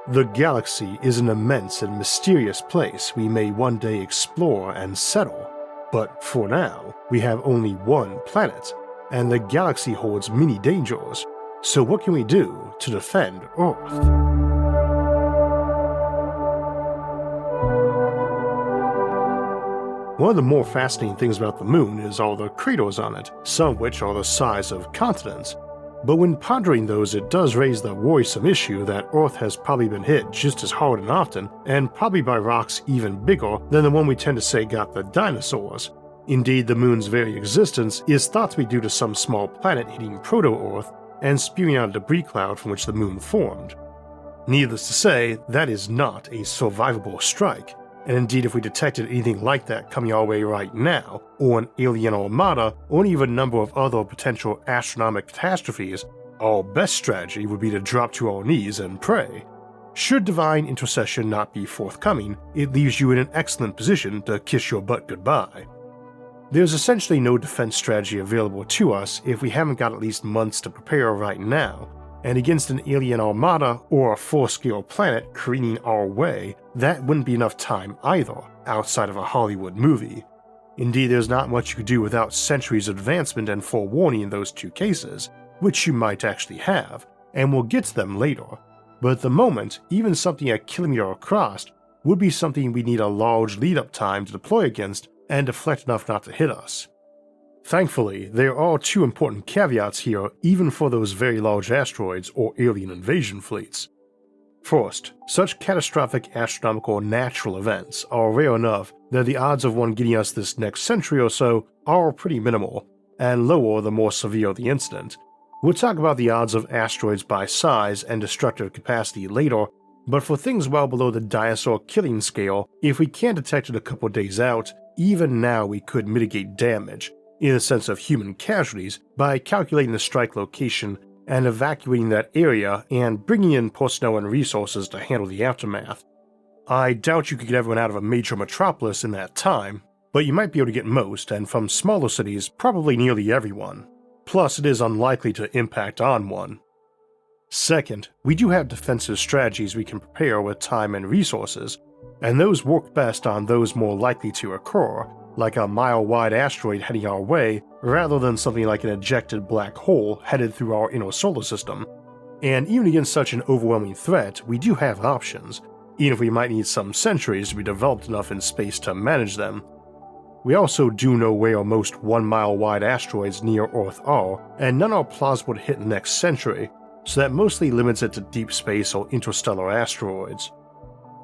The galaxy is an immense and mysterious place we may one day explore and settle, but for now, we have only one planet, and the galaxy holds many dangers, so what can we do to defend Earth? One of the more fascinating things about the moon is all the craters on it, some of which are the size of continents. But when pondering those, it does raise the worrisome issue that Earth has probably been hit just as hard and often, and probably by rocks even bigger than the one we tend to say got the dinosaurs. Indeed, the moon's very existence is thought to be due to some small planet hitting proto-Earth and spewing out a debris cloud from which the moon formed. Needless to say, that is not a survivable strike. And indeed, if we detected anything like that coming our way right now, or an alien armada, or even a number of other potential astronomical catastrophes, our best strategy would be to drop to our knees and pray. Should divine intercession not be forthcoming, it leaves you in an excellent position to kiss your butt goodbye. There's essentially no defense strategy available to us if we haven't got at least months to prepare right now, and against an alien armada or a full-scale planet careening our way, that wouldn't be enough time either, outside of a Hollywood movie. Indeed, there's not much you could do without centuries of advancement and forewarning in those two cases, which you might actually have, and we'll get to them later. But at the moment, even something a kilometer across would be something we need a large lead-up time to deploy against and deflect enough not to hit us. Thankfully, there are two important caveats here even for those very large asteroids or alien invasion fleets. First, such catastrophic astronomical natural events are rare enough that the odds of one getting us this next century or so are pretty minimal, and lower the more severe the incident. We'll talk about the odds of asteroids by size and destructive capacity later, but for things well below the dinosaur killing scale, if we can't detect it a couple days out, even now we could mitigate damage, in the sense of human casualties, by calculating the strike location and evacuating that area and bringing in personnel and resources to handle the aftermath. I doubt you could get everyone out of a major metropolis in that time, but you might be able to get most, and from smaller cities, probably nearly everyone. Plus, it is unlikely to impact on one. Second, we do have defensive strategies we can prepare with time and resources, and those work best on those more likely to occur, like a mile-wide asteroid heading our way, rather than something like an ejected black hole headed through our inner solar system. And even against such an overwhelming threat, we do have options, even if we might need some centuries to be developed enough in space to manage them. We also do know where most 1 mile wide asteroids near Earth are, and none are plausible to hit in the next century, so that mostly limits it to deep space or interstellar asteroids.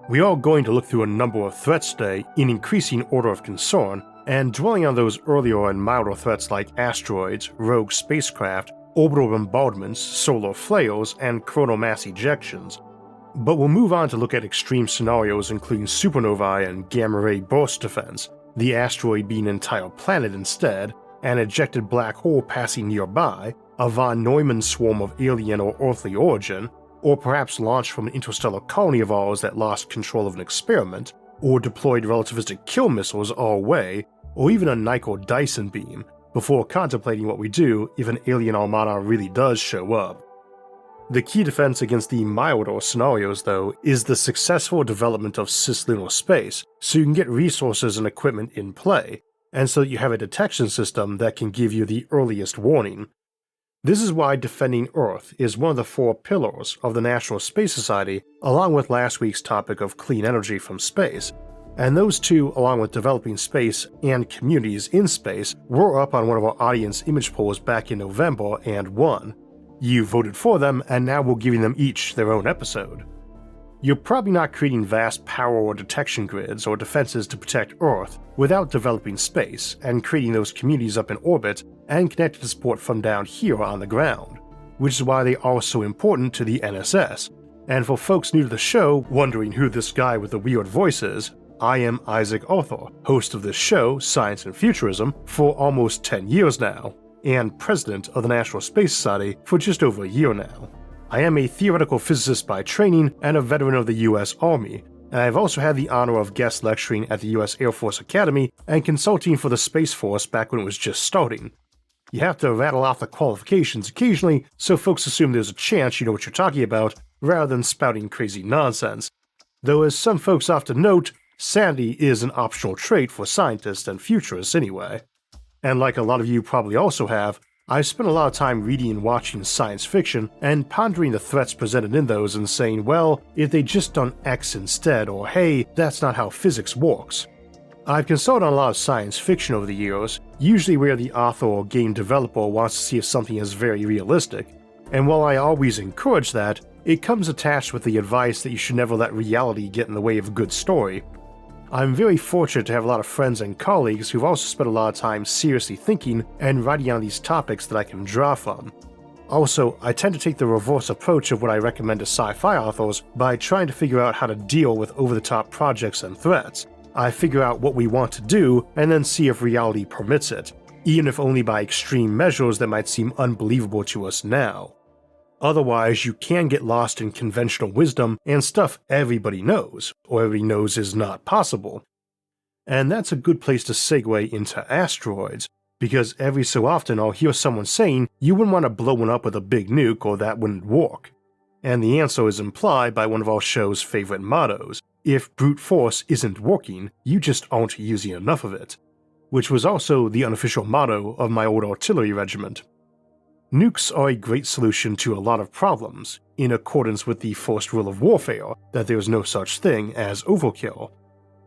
We are going to look through a number of threats today in increasing order of concern, and dwelling on those earlier and milder threats like asteroids, rogue spacecraft, orbital bombardments, solar flares, and coronal mass ejections. But we'll move on to look at extreme scenarios including supernovae and gamma-ray burst defense, the asteroid being an entire planet instead, an ejected black hole passing nearby, a von Neumann swarm of alien or earthly origin, or perhaps launched from an interstellar colony of ours that lost control of an experiment, or deployed relativistic kill missiles our way, or even a Nicoll Dyson beam, before contemplating what we do if an alien armada really does show up. The key defense against the milder scenarios, though, is the successful development of cislunar space, so you can get resources and equipment in play, and so that you have a detection system that can give you the earliest warning. This is why defending Earth is one of the 4 pillars of the National Space Society, along with last week's topic of clean energy from space, and those two, along with developing space and communities in space, were up on one of our audience image polls back in November and won. You voted for them, and now we're giving them each their own episode. You're probably not creating vast power or detection grids or defenses to protect Earth without developing space and creating those communities up in orbit and connected to support from down here on the ground, which is why they are so important to the NSS. And for folks new to the show wondering who this guy with the weird voice is, I am Isaac Arthur, host of this show, Science and Futurism, for almost 10 years now, and president of the National Space Society for just over a year now. I am a theoretical physicist by training and a veteran of the US Army, and I've also had the honor of guest lecturing at the US Air Force Academy and consulting for the Space Force back when it was just starting. You have to rattle off the qualifications occasionally, so folks assume there's a chance you know what you're talking about, rather than spouting crazy nonsense. Though as some folks often note, sanity is an optional trait for scientists and futurists anyway. And like a lot of you probably also have, I spent a lot of time reading and watching science fiction and pondering the threats presented in those and saying, well, if they'd just done X instead, or hey, that's not how physics works. I've consulted on a lot of science fiction over the years, usually where the author or game developer wants to see if something is very realistic, and while I always encourage that, it comes attached with the advice that you should never let reality get in the way of a good story. I'm very fortunate to have a lot of friends and colleagues who've also spent a lot of time seriously thinking and writing on these topics that I can draw from. Also, I tend to take the reverse approach of what I recommend to sci-fi authors by trying to figure out how to deal with over-the-top projects and threats. I figure out what we want to do and then see if reality permits it, even if only by extreme measures that might seem unbelievable to us now. Otherwise, you can get lost in conventional wisdom and stuff everybody knows, or everybody knows is not possible. And that's a good place to segue into asteroids, because every so often I'll hear someone saying you wouldn't want to blow one up with a big nuke or that wouldn't work. And the answer is implied by one of our show's favorite mottos: if brute force isn't working, you just aren't using enough of it, which was also the unofficial motto of my old artillery regiment. Nukes are a great solution to a lot of problems, in accordance with the first rule of warfare that there is no such thing as overkill.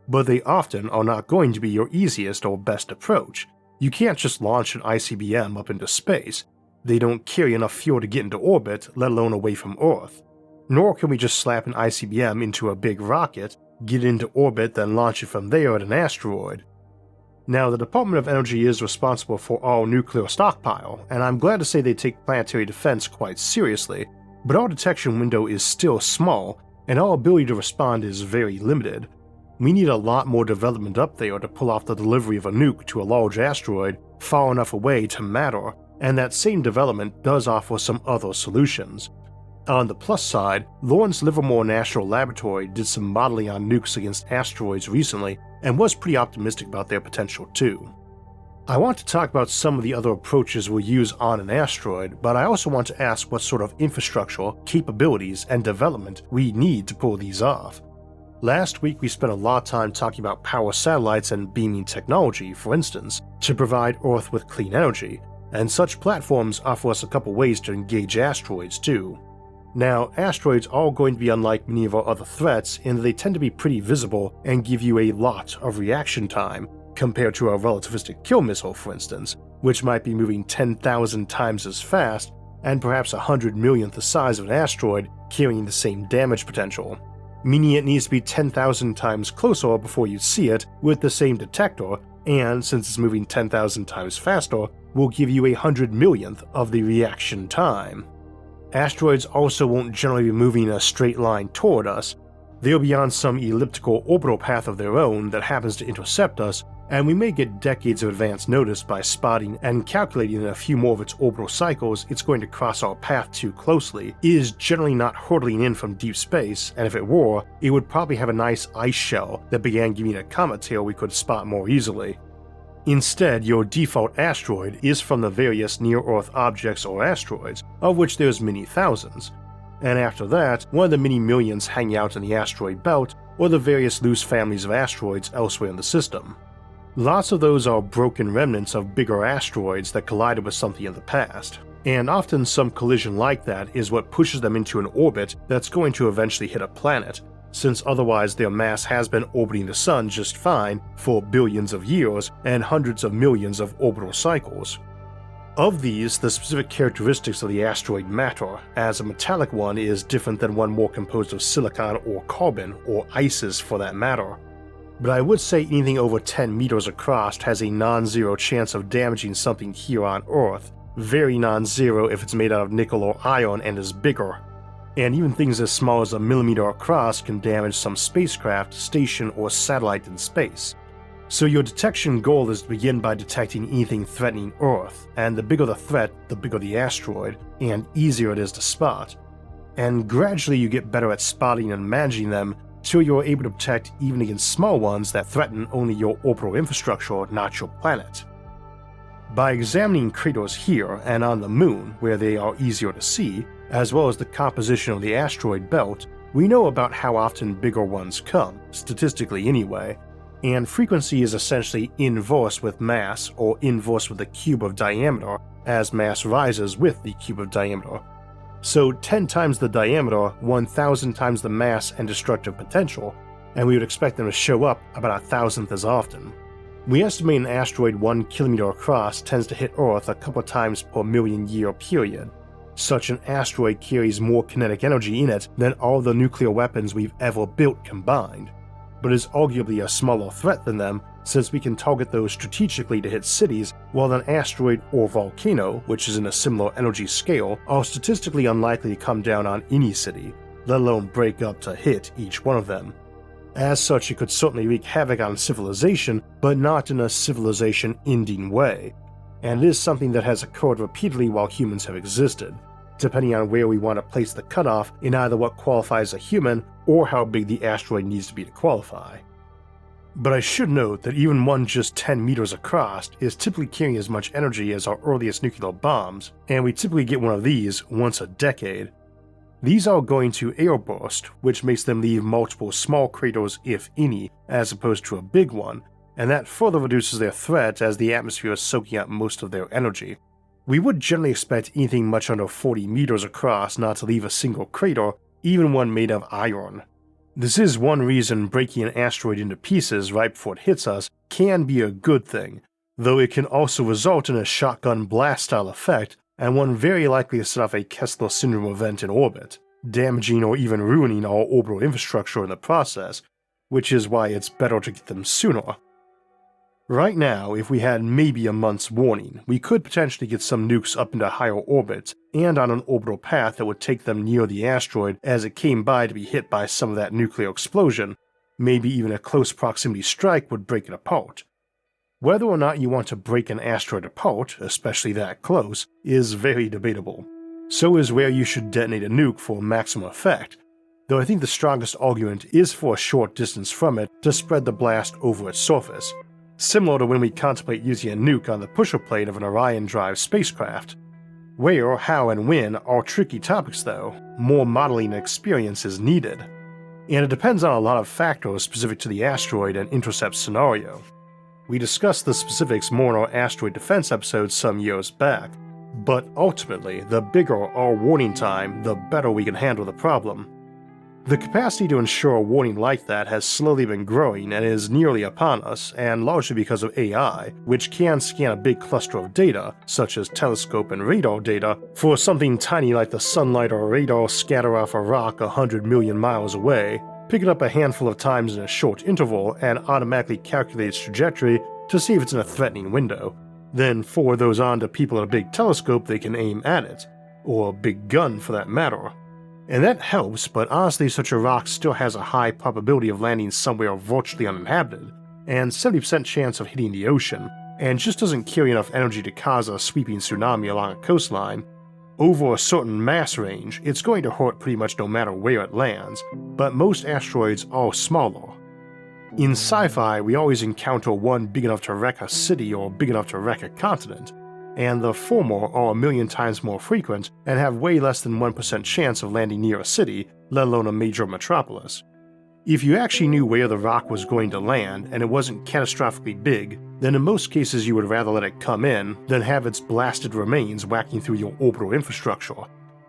But they often are not going to be your easiest or best approach. You can't just launch an ICBM up into space. They don't carry enough fuel to get into orbit, let alone away from Earth. Nor can we just slap an ICBM into a big rocket, get it into orbit, then launch it from there at an asteroid. Now, the Department of Energy is responsible for our nuclear stockpile, and I'm glad to say they take planetary defense quite seriously, but our detection window is still small, and our ability to respond is very limited. We need a lot more development up there to pull off the delivery of a nuke to a large asteroid far enough away to matter, and that same development does offer some other solutions. On the plus side, Lawrence Livermore National Laboratory did some modeling on nukes against asteroids recently and was pretty optimistic about their potential too. I want to talk about some of the other approaches we'll use on an asteroid, but I also want to ask what sort of infrastructure, capabilities, and development we need to pull these off. Last week we spent a lot of time talking about power satellites and beaming technology, for instance, to provide Earth with clean energy, and such platforms offer us a couple ways to engage asteroids too. Now, asteroids are going to be unlike many of our other threats in that they tend to be pretty visible and give you a lot of reaction time, compared to a relativistic kill missile, for instance, which might be moving 10,000 times as fast and perhaps 100 millionth the size of an asteroid carrying the same damage potential, meaning it needs to be 10,000 times closer before you see it with the same detector, and since it's moving 10,000 times faster, will give you 100 millionth of the reaction time. Asteroids also won't generally be moving in a straight line toward us. They'll be on some elliptical orbital path of their own that happens to intercept us, and we may get decades of advance notice by spotting and calculating that a few more of its orbital cycles it's going to cross our path too closely is generally not hurtling in from deep space, and if it were, it would probably have a nice ice shell that began giving a comet tail we could spot more easily. Instead, your default asteroid is from the various near-Earth objects or asteroids, of which there's many thousands. And after that, one of the many millions hanging out in the asteroid belt, or the various loose families of asteroids elsewhere in the system. Lots of those are broken remnants of bigger asteroids that collided with something in the past, and often some collision like that is what pushes them into an orbit that's going to eventually hit a planet, since otherwise their mass has been orbiting the Sun just fine for billions of years and hundreds of millions of orbital cycles. Of these, the specific characteristics of the asteroid matter, as a metallic one is different than one more composed of silicon or carbon, or ices for that matter. But I would say anything over 10 meters across has a non-zero chance of damaging something here on Earth, very non-zero if it's made out of nickel or iron and is bigger. And even things as small as a millimeter across can damage some spacecraft, station, or satellite in space. So your detection goal is to begin by detecting anything threatening Earth, and the bigger the threat, the bigger the asteroid, and easier it is to spot. And gradually you get better at spotting and managing them till you're able to detect even against small ones that threaten only your orbital infrastructure, not your planet. By examining craters here and on the Moon, where they are easier to see, as well as the composition of the asteroid belt, we know about how often bigger ones come, statistically anyway, and frequency is essentially inverse with mass or inverse with the cube of diameter as mass rises with the cube of diameter. So 10 times the diameter, 1,000 times the mass and destructive potential, and we would expect them to show up about 1,000th as often. We estimate an asteroid 1 kilometer across tends to hit Earth a couple times per million-year period. Such an asteroid carries more kinetic energy in it than all the nuclear weapons we've ever built combined, but is arguably a smaller threat than them since we can target those strategically to hit cities, while an asteroid or volcano, which is in a similar energy scale, are statistically unlikely to come down on any city, let alone break up to hit each one of them. As such, it could certainly wreak havoc on civilization, but not in a civilization-ending way, and it is something that has occurred repeatedly while humans have existed, depending on where we want to place the cutoff in either what qualifies a human or how big the asteroid needs to be to qualify. But I should note that even one just 10 meters across is typically carrying as much energy as our earliest nuclear bombs, and we typically get one of these once a decade. These are going to airburst, which makes them leave multiple small craters if any, as opposed to a big one, and that further reduces their threat as the atmosphere is soaking up most of their energy. We would generally expect anything much under 40 meters across not to leave a single crater, even one made of iron. This is one reason breaking an asteroid into pieces right before it hits us can be a good thing, though it can also result in a shotgun blast style effect, and one very likely to set off a Kessler syndrome event in orbit, damaging or even ruining our orbital infrastructure in the process, which is why it's better to get them sooner. Right now, if we had maybe a month's warning, we could potentially get some nukes up into higher orbits and on an orbital path that would take them near the asteroid as it came by to be hit by some of that nuclear explosion. Maybe even a close proximity strike would break it apart. Whether or not you want to break an asteroid apart, especially that close, is very debatable. So is where you should detonate a nuke for maximum effect, though I think the strongest argument is for a short distance from it to spread the blast over its surface, similar to when we contemplate using a nuke on the pusher plate of an Orion drive spacecraft. Where, how, and when are tricky topics though. More modeling experience is needed. And it depends on a lot of factors specific to the asteroid and intercept scenario. We discussed the specifics more in our asteroid defense episode some years back, but ultimately, the bigger our warning time, the better we can handle the problem. The capacity to ensure a warning like that has slowly been growing and is nearly upon us, and largely because of AI, which can scan a big cluster of data, such as telescope and radar data, for something tiny like the sunlight or radar scatter off a rock 100 million miles away, pick it up a handful of times in a short interval, and automatically calculate its trajectory to see if it's in a threatening window. Then forward those on to people at a big telescope they can aim at it, or a big gun for that matter. And that helps, but honestly such a rock still has a high probability of landing somewhere virtually uninhabited, and 70% chance of hitting the ocean, and just doesn't carry enough energy to cause a sweeping tsunami along a coastline. Over a certain mass range, it's going to hurt pretty much no matter where it lands, but most asteroids are smaller. In sci-fi, we always encounter one big enough to wreck a city or big enough to wreck a continent, and the former are a million times more frequent and have way less than 1% chance of landing near a city, let alone a major metropolis. If you actually knew where the rock was going to land and it wasn't catastrophically big, then in most cases you would rather let it come in than have its blasted remains whacking through your orbital infrastructure.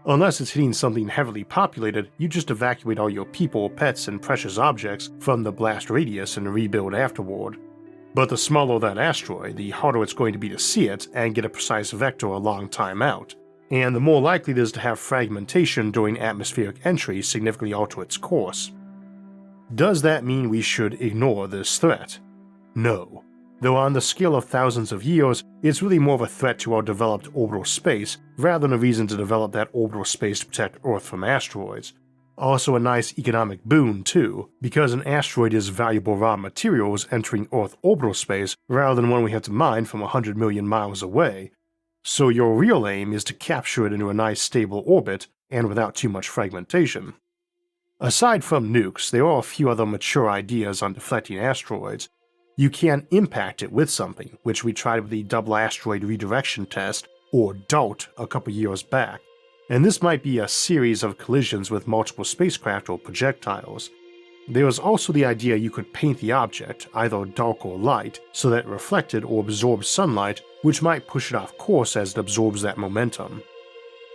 Unless it's hitting something heavily populated, you just evacuate all your people, pets, and precious objects from the blast radius and rebuild afterward. But the smaller that asteroid, the harder it's going to be to see it and get a precise vector a long time out, and the more likely it is to have fragmentation during atmospheric entry significantly alter its course. Does that mean we should ignore this threat? No. Though on the scale of thousands of years, it's really more of a threat to our developed orbital space rather than a reason to develop that orbital space to protect Earth from asteroids. Also a nice economic boon too, because an asteroid is valuable raw materials entering Earth orbital space rather than one we have to mine from 100 million miles away. So your real aim is to capture it into a nice stable orbit and without too much fragmentation. Aside from nukes, there are a few other mature ideas on deflecting asteroids. You can impact it with something, which we tried with the Double Asteroid Redirection Test, or DART, a couple years back, and this might be a series of collisions with multiple spacecraft or projectiles. There was also the idea you could paint the object, either dark or light, so that it reflected or absorbed sunlight, which might push it off course as it absorbs that momentum.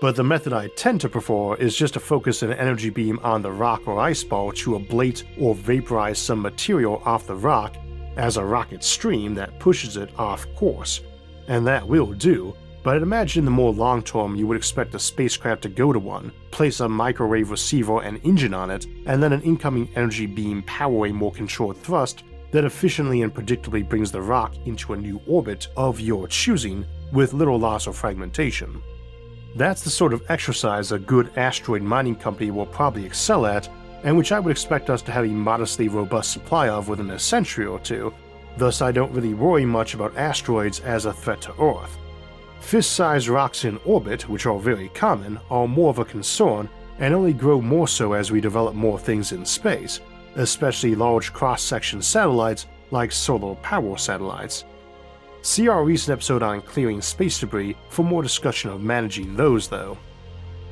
But the method I tend to prefer is just to focus an energy beam on the rock or ice ball to ablate or vaporize some material off the rock as a rocket stream that pushes it off course, and that will do. But I'd imagine in the more long term you would expect a spacecraft to go to one, place a microwave receiver and engine on it, and then an incoming energy beam power a more controlled thrust that efficiently and predictably brings the rock into a new orbit of your choosing with little loss or fragmentation. That's the sort of exercise a good asteroid mining company will probably excel at, and which I would expect us to have a modestly robust supply of within a century or two, thus I don't really worry much about asteroids as a threat to Earth. Fist-sized rocks in orbit, which are very common, are more of a concern and only grow more so as we develop more things in space, especially large cross-section satellites like solar power satellites. See our recent episode on clearing space debris for more discussion of managing those though.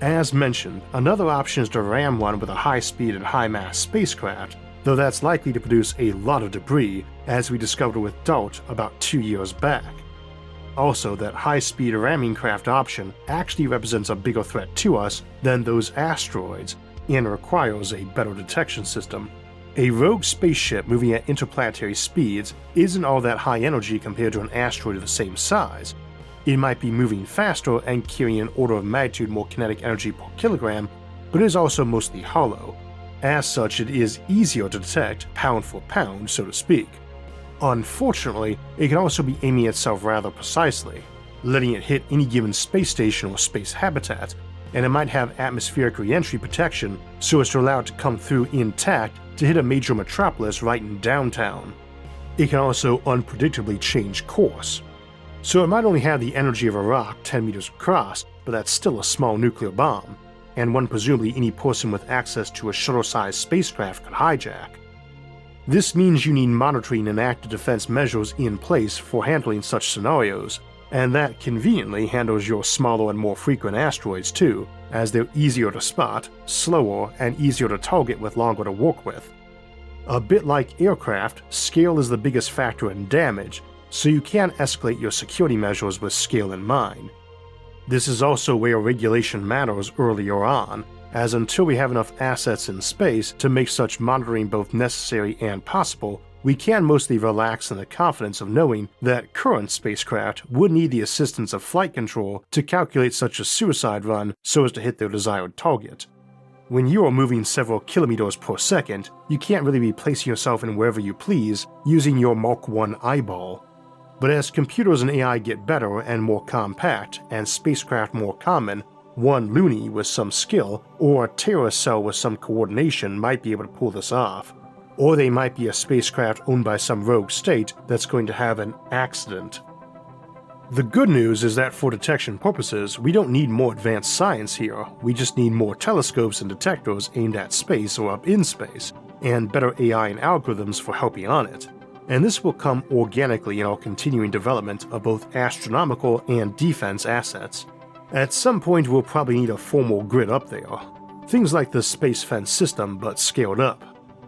As mentioned, another option is to ram one with a high-speed and high-mass spacecraft, though that's likely to produce a lot of debris, as we discovered with DART about 2 years back. Also, that high-speed ramming craft option actually represents a bigger threat to us than those asteroids, and requires a better detection system. A rogue spaceship moving at interplanetary speeds isn't all that high energy compared to an asteroid of the same size. It might be moving faster and carrying an order of magnitude more kinetic energy per kilogram, but it is also mostly hollow. As such, it is easier to detect pound for pound, so to speak. Unfortunately, it can also be aiming itself rather precisely, letting it hit any given space station or space habitat, and it might have atmospheric re-entry protection so as to allow it to come through intact to hit a major metropolis right in downtown. It can also unpredictably change course. So it might only have the energy of a rock 10 meters across, but that's still a small nuclear bomb, and one presumably any person with access to a shuttle-sized spacecraft could hijack. This means you need monitoring and active defense measures in place for handling such scenarios, and that conveniently handles your smaller and more frequent asteroids too, as they're easier to spot, slower, and easier to target with longer to work with. A bit like aircraft, scale is the biggest factor in damage, so you can escalate your security measures with scale in mind. This is also where regulation matters earlier on, as until we have enough assets in space to make such monitoring both necessary and possible, we can mostly relax in the confidence of knowing that current spacecraft would need the assistance of flight control to calculate such a suicide run so as to hit their desired target. When you are moving several kilometers per second, you can't really be placing yourself in wherever you please using your Mark 1 eyeball. But as computers and AI get better and more compact, and spacecraft more common, one loony with some skill or a terror cell with some coordination might be able to pull this off. Or they might be a spacecraft owned by some rogue state that's going to have an accident. The good news is that for detection purposes, we don't need more advanced science here, we just need more telescopes and detectors aimed at space or up in space, and better AI and algorithms for helping on it. And this will come organically in our continuing development of both astronomical and defense assets. At some point we'll probably need a formal grid up there. Things like the space fence system but scaled up.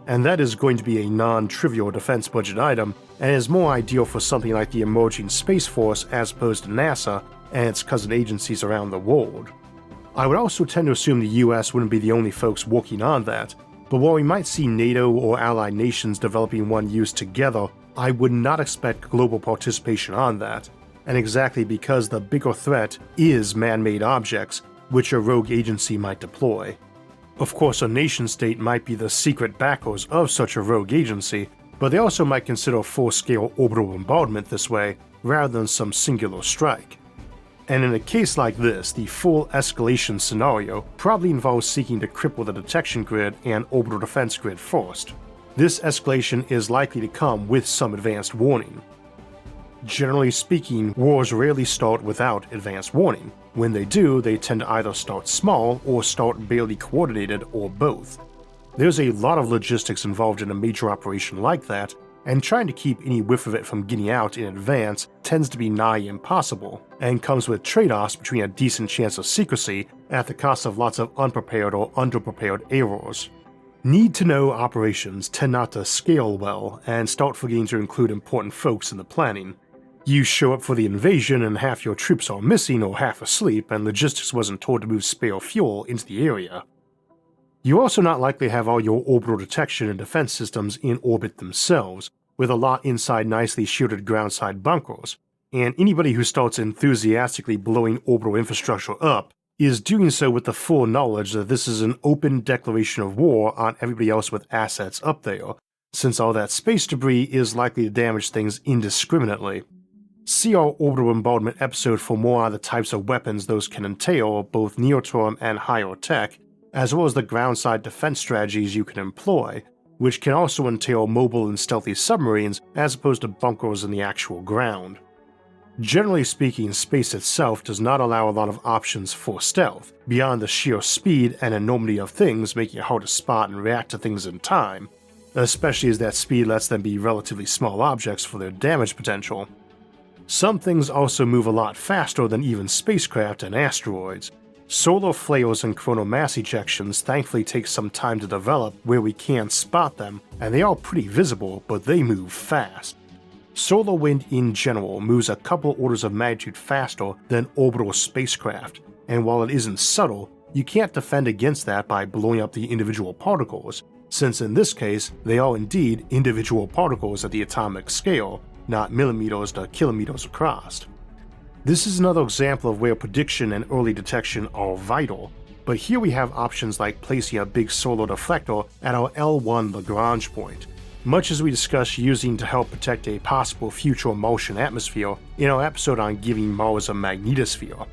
And that is going to be a non-trivial defense budget item, and is more ideal for something like the emerging Space Force as opposed to NASA and its cousin agencies around the world. I would also tend to assume the US wouldn't be the only folks working on that, but while we might see NATO or allied nations developing one used together, I would not expect global participation on that, and exactly because the bigger threat is man-made objects, which a rogue agency might deploy. Of course, a nation-state might be the secret backers of such a rogue agency, but they also might consider full-scale orbital bombardment this way, rather than some singular strike. And in a case like this, the full escalation scenario probably involves seeking to cripple the detection grid and orbital defense grid first. This escalation is likely to come with some advanced warning. Generally speaking, wars rarely start without advanced warning. When they do, they tend to either start small or start barely coordinated or both. There's a lot of logistics involved in a major operation like that, and trying to keep any whiff of it from getting out in advance tends to be nigh impossible, and comes with trade-offs between a decent chance of secrecy at the cost of lots of unprepared or underprepared errors. Need-to-know operations tend not to scale well and start forgetting to include important folks in the planning. You show up for the invasion and half your troops are missing or half asleep and logistics wasn't told to move spare fuel into the area. You're also not likely to have all your orbital detection and defense systems in orbit themselves, with a lot inside nicely shielded groundside bunkers, and anybody who starts enthusiastically blowing orbital infrastructure up is doing so with the full knowledge that this is an open declaration of war on everybody else with assets up there, since all that space debris is likely to damage things indiscriminately. See our Orbital Bombardment episode for more on the types of weapons those can entail, both near-term and higher tech, as well as the groundside defense strategies you can employ, which can also entail mobile and stealthy submarines as opposed to bunkers in the actual ground. Generally speaking, space itself does not allow a lot of options for stealth, beyond the sheer speed and enormity of things making it hard to spot and react to things in time, especially as that speed lets them be relatively small objects for their damage potential. Some things also move a lot faster than even spacecraft and asteroids. Solar flares and coronal mass ejections thankfully take some time to develop where we can spot them, and they are pretty visible, but they move fast. Solar wind in general moves a couple orders of magnitude faster than orbital spacecraft, and while it isn't subtle, you can't defend against that by blowing up the individual particles, since in this case they are indeed individual particles at the atomic scale, not millimeters to kilometers across. This is another example of where prediction and early detection are vital, but here we have options like placing a big solar deflector at our L1 Lagrange point, much as we discussed using to help protect a possible future Martian atmosphere in our episode on giving Mars a magnetosphere.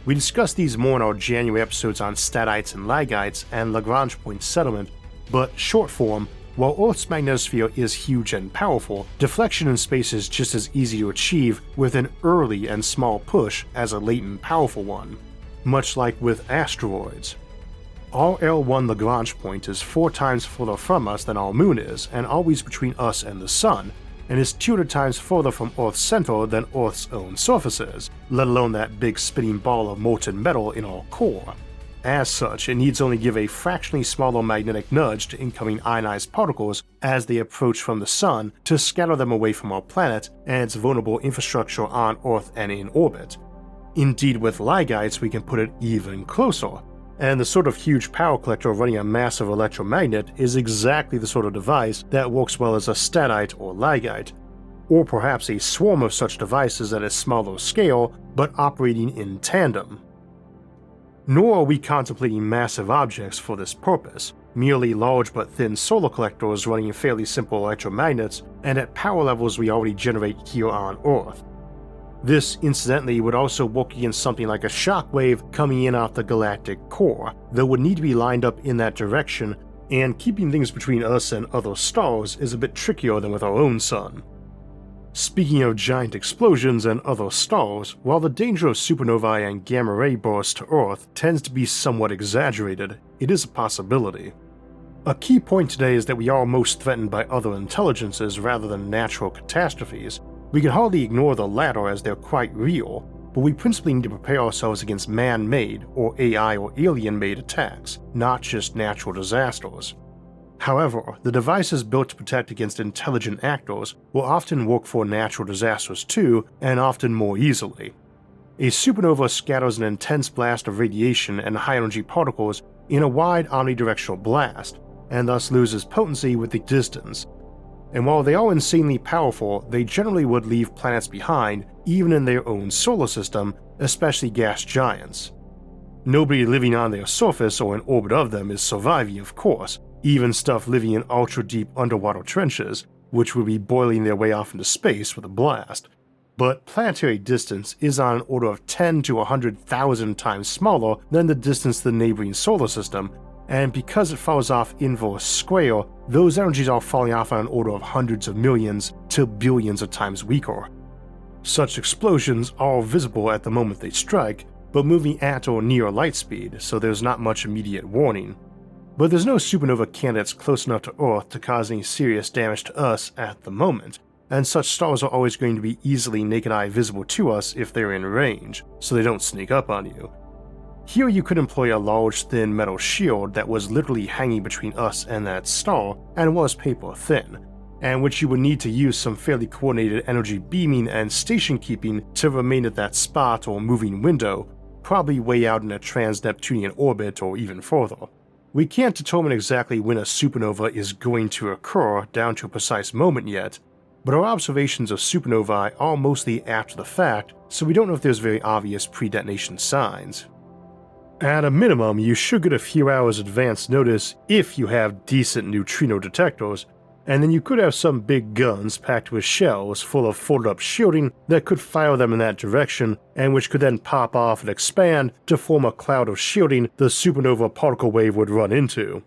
We discussed these more in our January episodes on statites and lygites and Lagrange point settlement, but short form, while Earth's magnetosphere is huge and powerful, deflection in space is just as easy to achieve with an early and small push as a late and powerful one, much like with asteroids. Our L1 Lagrange point is 4 times further from us than our moon is, and always between us and the sun, and is 200 times further from Earth's center than Earth's own surface is, let alone that big spinning ball of molten metal in our core. As such, it needs only give a fractionally smaller magnetic nudge to incoming ionized particles as they approach from the sun to scatter them away from our planet and its vulnerable infrastructure on Earth and in orbit. Indeed, with lygites we can put it even closer, and the sort of huge power collector running a massive electromagnet is exactly the sort of device that works well as a statite or lygite, or perhaps a swarm of such devices at a smaller scale but operating in tandem. Nor are we contemplating massive objects for this purpose, merely large but thin solar collectors running fairly simple electromagnets and at power levels we already generate here on Earth. This, incidentally, would also work against something like a shockwave coming in off the galactic core, though would need to be lined up in that direction, and keeping things between us and other stars is a bit trickier than with our own sun. Speaking of giant explosions and other stars, while the danger of supernovae and gamma ray bursts to Earth tends to be somewhat exaggerated, it is a possibility. A key point today is that we are most threatened by other intelligences rather than natural catastrophes. We can hardly ignore the latter as they're quite real, but we principally need to prepare ourselves against man-made or AI or alien-made attacks, not just natural disasters. However, the devices built to protect against intelligent actors will often work for natural disasters too, and often more easily. A supernova scatters an intense blast of radiation and high-energy particles in a wide omnidirectional blast, and thus loses potency with the distance. And while they are insanely powerful, they generally would leave planets behind, even in their own solar system, especially gas giants. Nobody living on their surface or in orbit of them is surviving, of course, even stuff living in ultra-deep underwater trenches, which would be boiling their way off into space with a blast. But planetary distance is on an order of 10 to 100,000 times smaller than the distance to the neighboring solar system, and because it falls off inverse square, those energies are falling off on an order of hundreds of millions to billions of times weaker. Such explosions are visible at the moment they strike, but moving at or near light speed, so there's not much immediate warning. but there's no supernova candidates close enough to Earth to cause any serious damage to us at the moment, and such stars are always going to be easily naked eye visible to us if they're in range, so they don't sneak up on you. Here you could employ a large thin metal shield that was literally hanging between us and that star and was paper thin, and which you would need to use some fairly coordinated energy beaming and station keeping to remain at that spot or moving window, probably way out in a trans-Neptunian orbit or even further. We can't determine exactly when a supernova is going to occur down to a precise moment yet, but our observations of supernovae are mostly after the fact, so we don't know if there's very obvious pre-detonation signs. At a minimum, you should get a few hours advance notice if you have decent neutrino detectors, and then you could have some big guns packed with shells full of folded up shielding that could fire them in that direction, and which could then pop off and expand to form a cloud of shielding the supernova particle wave would run into.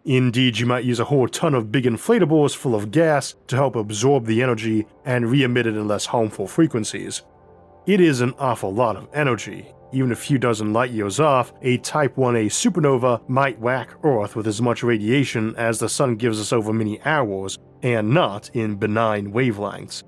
Indeed, you might use a whole ton of big inflatables full of gas to help absorb the energy and re-emit it in less harmful frequencies. It is an awful lot of energy. Even a few dozen light years off, a Type 1a supernova might whack Earth with as much radiation as the Sun gives us over many hours, and not in benign wavelengths.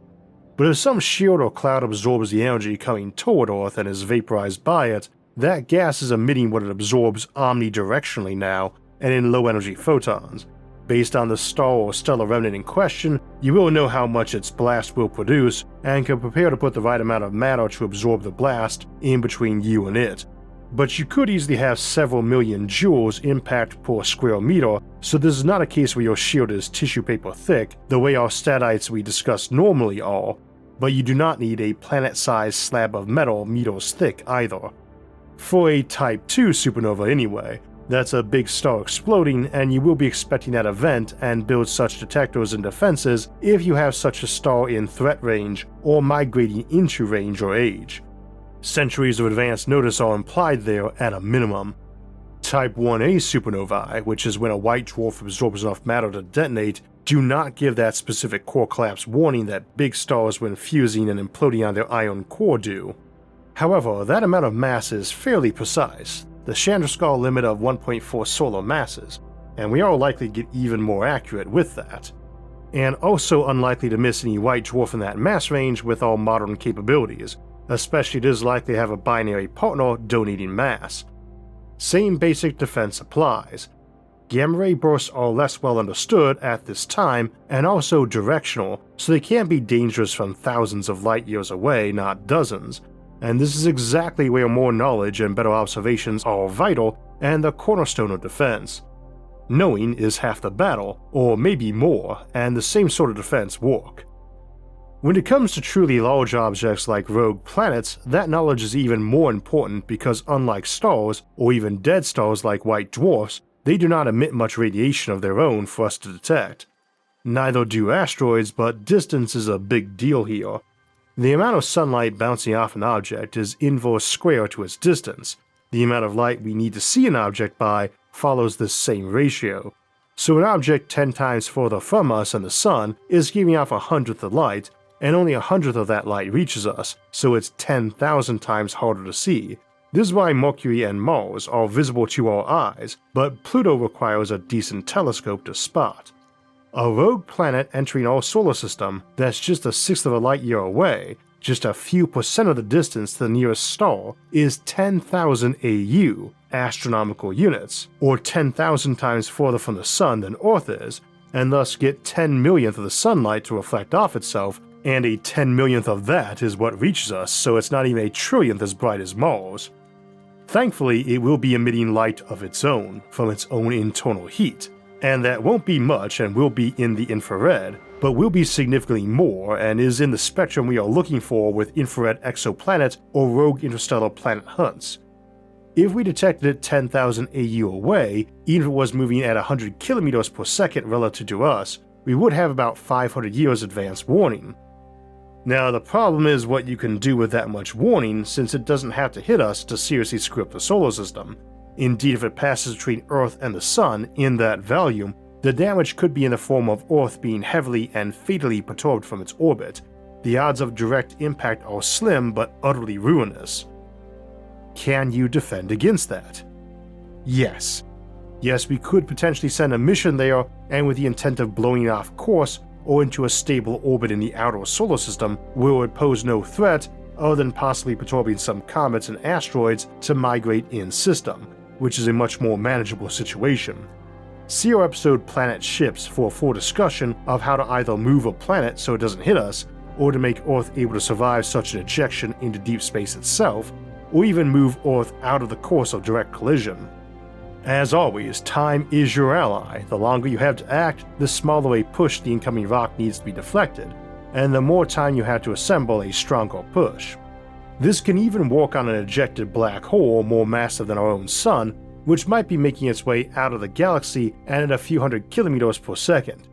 But if some shield or cloud absorbs the energy coming toward Earth and is vaporized by it, that gas is emitting what it absorbs omnidirectionally now, and in low-energy photons. Based on the star or stellar remnant in question, you will know how much its blast will produce, and can prepare to put the right amount of matter to absorb the blast in between you and it. But you could easily have several million joules impact per square meter, so this is not a case where your shield is tissue paper thick, the way our statites we discuss normally are, but you do not need a planet-sized slab of metal meters thick either. For a Type 2 supernova anyway, that's a big star exploding, and you will be expecting that event and build such detectors and defenses if you have such a star in threat range or migrating into range or age. Centuries of advance notice are implied there at a minimum. Type 1a supernovae, which is when a white dwarf absorbs enough matter to detonate, do not give that specific core collapse warning that big stars when fusing and imploding on their ion core do. However, that amount of mass is fairly precise, the Chandrasekhar limit of 1.4 solar masses, and we are likely to get even more accurate with that. And also unlikely to miss any white dwarf in that mass range with all modern capabilities, especially it is likely to have a binary partner donating mass. Same basic defense applies. Gamma ray bursts are less well understood at this time and also directional, so they can be dangerous from thousands of light years away, not dozens. And this is exactly where more knowledge and better observations are vital and the cornerstone of defense. Knowing is half the battle, or maybe more, and the same sort of defense work. When it comes to truly large objects like rogue planets, that knowledge is even more important because unlike stars, or even dead stars like white dwarfs, they do not emit much radiation of their own for us to detect. Neither do asteroids, but distance is a big deal here. The amount of sunlight bouncing off an object is inverse square to its distance. The amount of light we need to see an object by follows this same ratio. So an object 10 times further from us than the Sun is giving off 100th of light, and only 100th of that light reaches us, so it's 10,000 times harder to see. This is why Mercury and Mars are visible to our eyes, but Pluto requires a decent telescope to spot. A rogue planet entering our solar system that's just a sixth of a light year away, just a few percent of the distance to the nearest star, is 10,000 AU, astronomical units, or 10,000 times further from the Sun than Earth is, and thus get 10 millionth of the sunlight to reflect off itself, and a 10 millionth of that is what reaches us, so it's not even a trillionth as bright as Mars. Thankfully, it will be emitting light of its own, from its own internal heat, and that won't be much and will be in the infrared, but will be significantly more and is in the spectrum we are looking for with infrared exoplanet or rogue interstellar planet hunts. If we detected it 10,000 AU away, even if it was moving at 100 km per second relative to us, we would have about 500 years advance warning. Now the problem is what you can do with that much warning, since it doesn't have to hit us to seriously screw up the solar system. Indeed, if it passes between Earth and the Sun in that volume, the damage could be in the form of Earth being heavily and fatally perturbed from its orbit. The odds of direct impact are slim but utterly ruinous. Can you defend against that? Yes. Yes, we could potentially send a mission there, and with the intent of blowing it off course or into a stable orbit in the outer solar system where it would pose no threat other than possibly perturbing some comets and asteroids to migrate in system, which is a much more manageable situation. See our episode Planet Ships for a full discussion of how to either move a planet so it doesn't hit us, or to make Earth able to survive such an ejection into deep space itself, or even move Earth out of the course of direct collision. As always, time is your ally. The longer you have to act, the smaller a push the incoming rock needs to be deflected, and the more time you have to assemble a stronger push. This can even work on an ejected black hole more massive than our own Sun, which might be making its way out of the galaxy at a few hundred kilometers per second.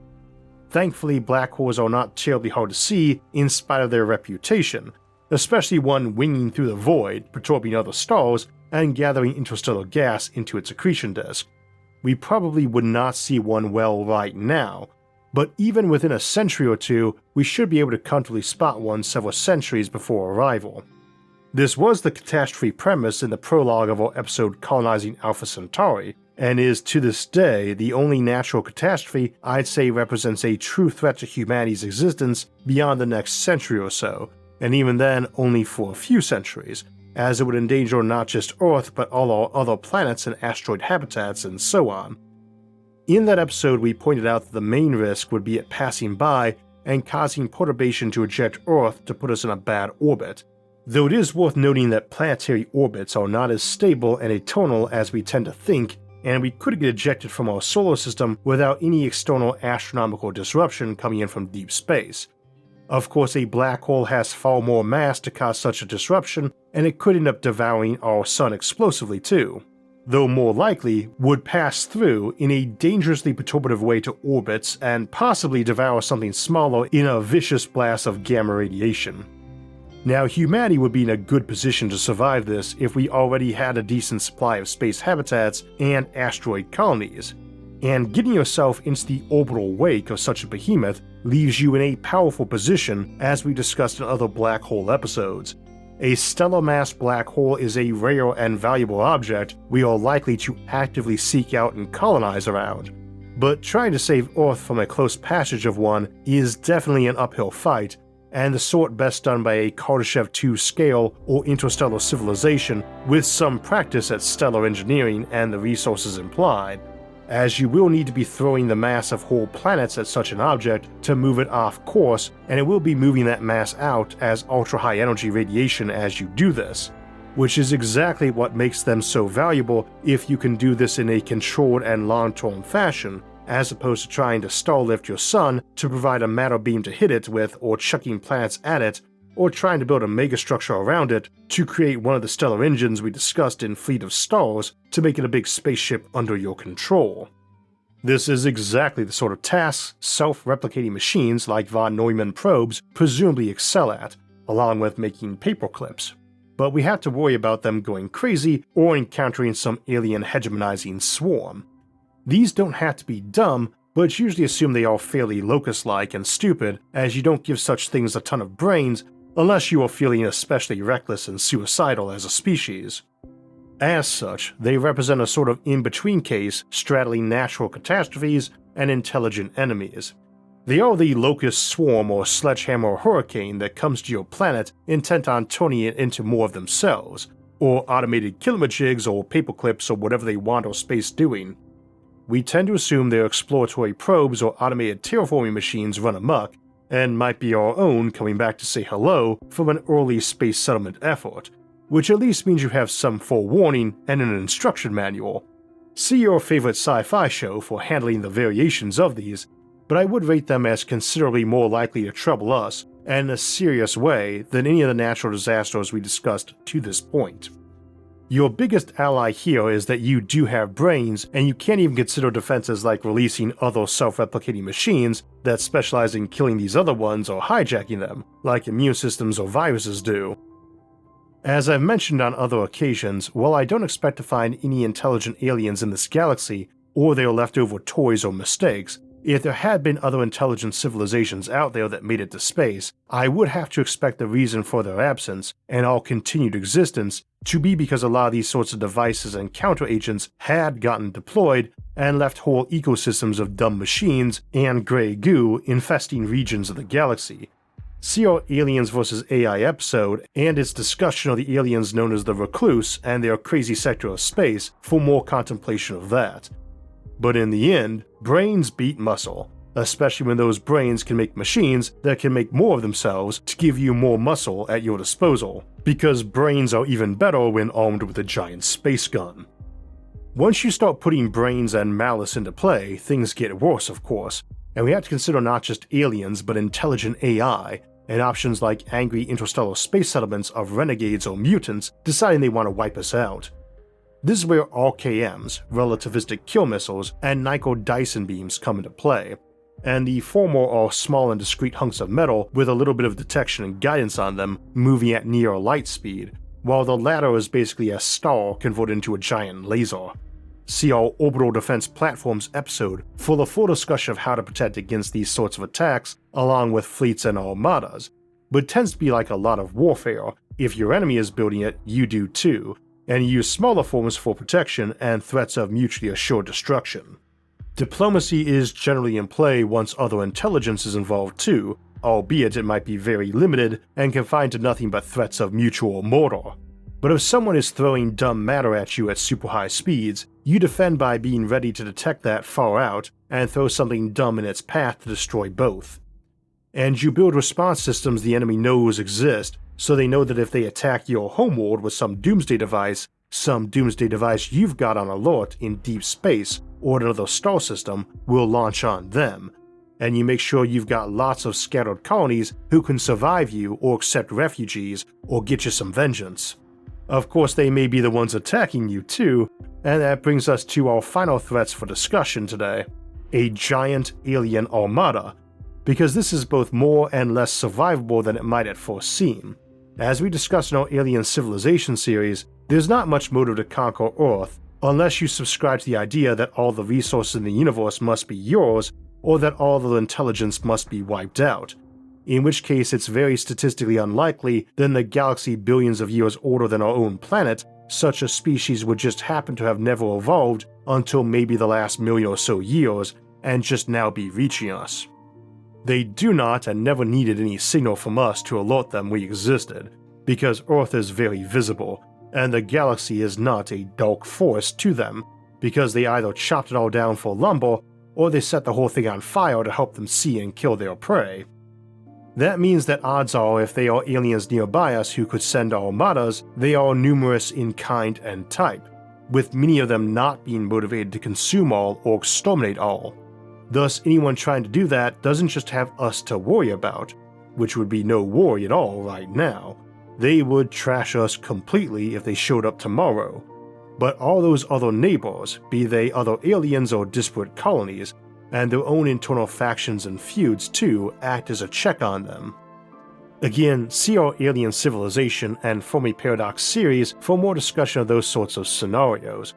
Thankfully, black holes are not terribly hard to see in spite of their reputation, especially one winging through the void, perturbing other stars, and gathering interstellar gas into its accretion disk. We probably would not see one well right now, but even within a century or two, we should be able to comfortably spot one several centuries before arrival. This was the catastrophe premise in the prologue of our episode Colonizing Alpha Centauri, and is to this day the only natural catastrophe I'd say represents a true threat to humanity's existence beyond the next century or so, and even then only for a few centuries, as it would endanger not just Earth but all our other planets and asteroid habitats and so on. In that episode, we pointed out that the main risk would be it passing by and causing perturbation to eject Earth to put us in a bad orbit, though it is worth noting that planetary orbits are not as stable and eternal as we tend to think, and we could get ejected from our solar system without any external astronomical disruption coming in from deep space. Of course, a black hole has far more mass to cause such a disruption, and it could end up devouring our Sun explosively too, though more likely would pass through in a dangerously perturbative way to orbits and possibly devour something smaller in a vicious blast of gamma radiation. Now, humanity would be in a good position to survive this if we already had a decent supply of space habitats and asteroid colonies, and getting yourself into the orbital wake of such a behemoth leaves you in a powerful position, as we discussed in other black hole episodes. A stellar mass black hole is a rare and valuable object we are likely to actively seek out and colonize around, but trying to save Earth from a close passage of one is definitely an uphill fight, and the sort best done by a Kardashev 2 scale or interstellar civilization with some practice at stellar engineering and the resources implied, as you will need to be throwing the mass of whole planets at such an object to move it off course, and it will be moving that mass out as ultra-high energy radiation as you do this, which is exactly what makes them so valuable if you can do this in a controlled and long-term fashion, as opposed to trying to starlift your Sun to provide a matter beam to hit it with, or chucking planets at it, or trying to build a megastructure around it to create one of the stellar engines we discussed in Fleet of Stars to make it a big spaceship under your control. This is exactly the sort of tasks self-replicating machines like von Neumann probes presumably excel at, along with making paperclips, but we have to worry about them going crazy or encountering some alien hegemonizing swarm. These don't have to be dumb, but usually assume they are fairly locust-like and stupid, as you don't give such things a ton of brains unless you are feeling especially reckless and suicidal as a species. As such, they represent a sort of in-between case straddling natural catastrophes and intelligent enemies. They are the locust swarm or sledgehammer hurricane that comes to your planet intent on turning it into more of themselves, or automated kilmajigs or paperclips or whatever they want our space doing. We tend to assume their exploratory probes or automated terraforming machines run amok, and might be our own coming back to say hello from an early space settlement effort, which at least means you have some forewarning and an instruction manual. See your favorite sci-fi show for handling the variations of these, but I would rate them as considerably more likely to trouble us, and in a serious way, than any of the natural disasters we discussed to this point. Your biggest ally here is that you do have brains, and you can't even consider defenses like releasing other self-replicating machines that specialize in killing these other ones or hijacking them, like immune systems or viruses do. As I've mentioned on other occasions, while I don't expect to find any intelligent aliens in this galaxy, or their leftover toys or mistakes, If there had been other intelligent civilizations out there that made it to space, I would have to expect the reason for their absence and our continued existence to be because a lot of these sorts of devices and counter-agents had gotten deployed and left whole ecosystems of dumb machines and grey goo infesting regions of the galaxy. See our Aliens vs. AI episode and its discussion of the aliens known as the Recluse and their crazy sector of space for more contemplation of that. But in the end, brains beat muscle, especially when those brains can make machines that can make more of themselves to give you more muscle at your disposal, because brains are even better when armed with a giant space gun. Once you start putting brains and malice into play, things get worse, of course, and we have to consider not just aliens but intelligent AI, and options like angry interstellar space settlements of renegades or mutants deciding they want to wipe us out. This is where RKMs, relativistic kill missiles, and Nicoll Dyson beams come into play, and the former are small and discrete hunks of metal with a little bit of detection and guidance on them, moving at near light speed, while the latter is basically a star converted into a giant laser. See our Orbital Defense Platforms episode for the full discussion of how to protect against these sorts of attacks, along with fleets and armadas, but it tends to be like a lot of warfare. If your enemy is building it, you do too, and use smaller forms for protection and threats of mutually assured destruction. Diplomacy is generally in play once other intelligence is involved too, albeit it might be very limited and confined to nothing but threats of mutual murder. But if someone is throwing dumb matter at you at super high speeds, you defend by being ready to detect that far out and throw something dumb in its path to destroy both. And you build response systems the enemy knows exist, so they know that if they attack your homeworld with some doomsday device you've got on alert in deep space or another star system will launch on them, and you make sure you've got lots of scattered colonies who can survive you or accept refugees or get you some vengeance. Of course, they may be the ones attacking you too, and that brings us to our final threats for discussion today: a giant alien armada, because this is both more and less survivable than it might at first seem. As we discussed in our Alien Civilization series, there's not much motive to conquer Earth unless you subscribe to the idea that all the resources in the universe must be yours, or that all the intelligence must be wiped out, in which case it's very statistically unlikely that in the galaxy billions of years older than our own planet, such a species would just happen to have never evolved until maybe the last million or so years and just now be reaching us. They do not and never needed any signal from us to alert them we existed, because Earth is very visible, and the galaxy is not a dark forest to them, because they either chopped it all down for lumber, or they set the whole thing on fire to help them see and kill their prey. That means that odds are if they are aliens nearby us who could send armadas, they are numerous in kind and type, with many of them not being motivated to consume all or exterminate all. Thus, anyone trying to do that doesn't just have us to worry about, which would be no worry at all right now. They would trash us completely if they showed up tomorrow. But all those other neighbors, be they other aliens or disparate colonies, and their own internal factions and feuds too, act as a check on them. Again, see our Alien Civilization and Fermi Paradox series for more discussion of those sorts of scenarios.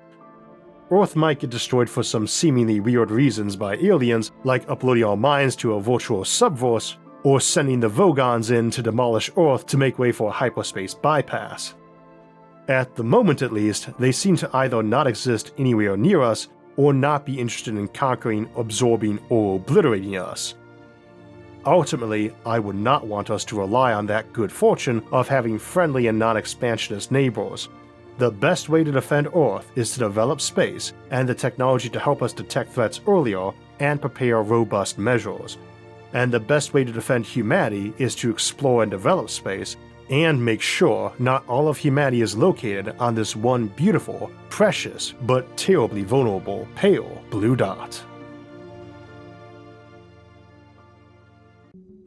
Earth might get destroyed for some seemingly weird reasons by aliens, like uploading our minds to a virtual subverse, or sending the Vogons in to demolish Earth to make way for a hyperspace bypass. At the moment at least, they seem to either not exist anywhere near us, or not be interested in conquering, absorbing, or obliterating us. Ultimately, I would not want us to rely on that good fortune of having friendly and non-expansionist neighbors. The best way to defend Earth is to develop space and the technology to help us detect threats earlier and prepare robust measures. And the best way to defend humanity is to explore and develop space and make sure not all of humanity is located on this one beautiful, precious, but terribly vulnerable pale blue dot.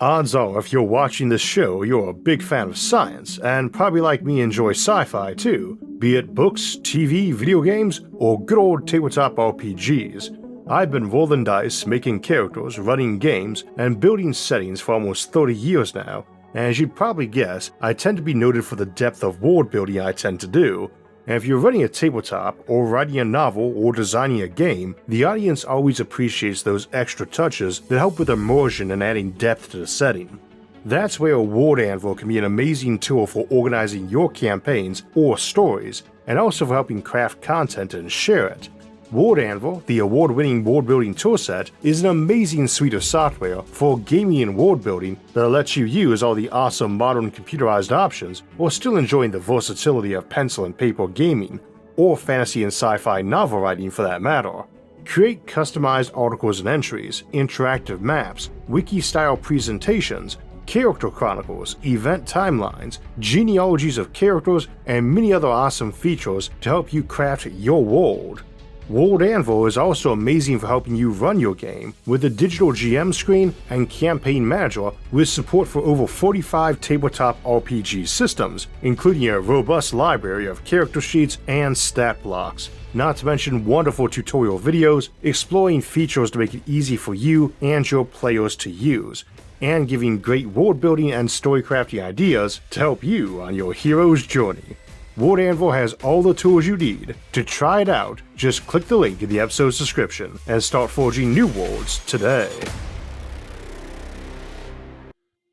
Odds are if you're watching this show, you're a big fan of science, and probably like me enjoy sci-fi too, be it books, TV, video games, or good old tabletop RPGs. I've been rolling dice, making characters, running games, and building settings for almost 30 years now, and as you'd probably guess, I tend to be noted for the depth of world building I tend to do, And if you're running a tabletop, or writing a novel, or designing a game, the audience always appreciates those extra touches that help with immersion and adding depth to the setting. That's where a Word Anvil can be an amazing tool for organizing your campaigns or stories, and also for helping craft content and share it. Word Anvil, the award-winning word-building toolset, is an amazing suite of software for gaming and word building that lets you use all the awesome modern computerized options while still enjoying the versatility of pencil and paper gaming, or fantasy and sci-fi novel writing for that matter. Create customized articles and entries, interactive maps, wiki-style presentations, character chronicles, event timelines, genealogies of characters, and many other awesome features to help you craft your world. Word Anvil is also amazing for helping you run your game with a digital GM screen and campaign manager with support for over 45 tabletop RPG systems, including a robust library of character sheets and stat blocks, not to mention wonderful tutorial videos exploring features to make it easy for you and your players to use, and giving great world building and story crafting ideas to help you on your hero's journey. Word Anvil has all the tools you need. To try it out, just click the link in the episode's description and start forging new worlds today.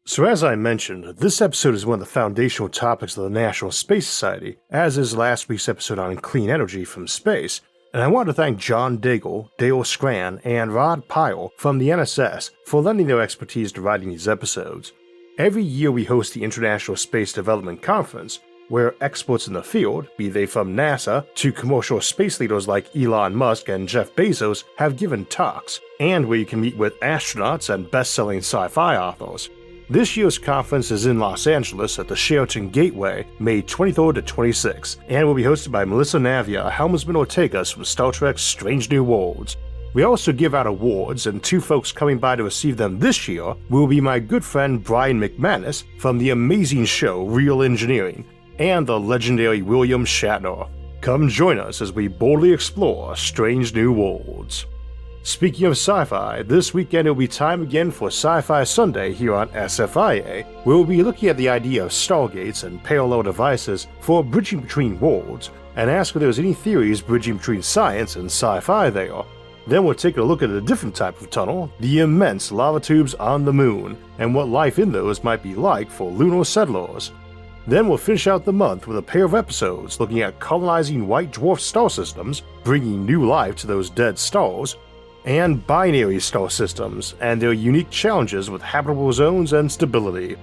So as I mentioned, this episode is one of the foundational topics of the National Space Society, as is last week's episode on clean energy from space, and I want to thank Jon Dagle, Dale Skran, and Rod Pyle from the NSS for lending their expertise to writing these episodes. Every year we host the International Space Development Conference, where experts in the field, be they from NASA to commercial space leaders like Elon Musk and Jeff Bezos, have given talks, and where you can meet with astronauts and best-selling sci-fi authors. This year's conference is in Los Angeles at the Sheraton Gateway, May 23rd to 26th, and will be hosted by Melissa Navia, helmsman Ortegas from Star Trek's Strange New Worlds. We also give out awards, and two folks coming by to receive them this year will be my good friend Brian McManus from the amazing show Real Engineering, and the legendary William Shatner. Come join us as we boldly explore strange new worlds. Speaking of sci-fi, this weekend it will be time again for Sci-Fi Sunday here on SFIA, where we'll be looking at the idea of stargates and parallel devices for bridging between worlds, and ask if there's any theories bridging between science and sci-fi there. Then we'll take a look at a different type of tunnel, the immense lava tubes on the moon, and what life in those might be like for lunar settlers. Then we'll finish out the month with a pair of episodes looking at colonizing white dwarf star systems, bringing new life to those dead stars, and binary star systems and their unique challenges with habitable zones and stability.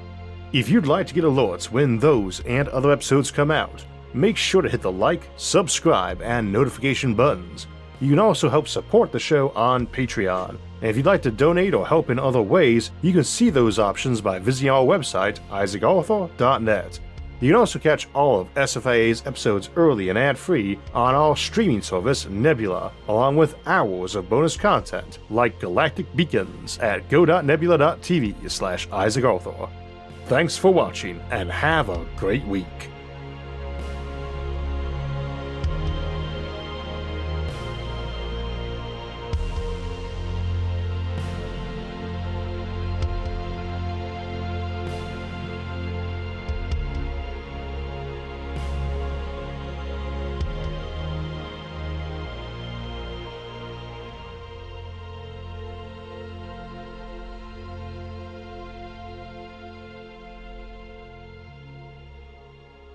If you'd like to get alerts when those and other episodes come out, make sure to hit the like, subscribe, and notification buttons. You can also help support the show on Patreon, and if you'd like to donate or help in other ways, you can see those options by visiting our website, isaacarthur.net. You can also catch all of SFIA's episodes early and ad-free on our streaming service Nebula, along with hours of bonus content like Galactic Beacons at go.nebula.tv/isaacarthur. Thanks for watching and have a great week.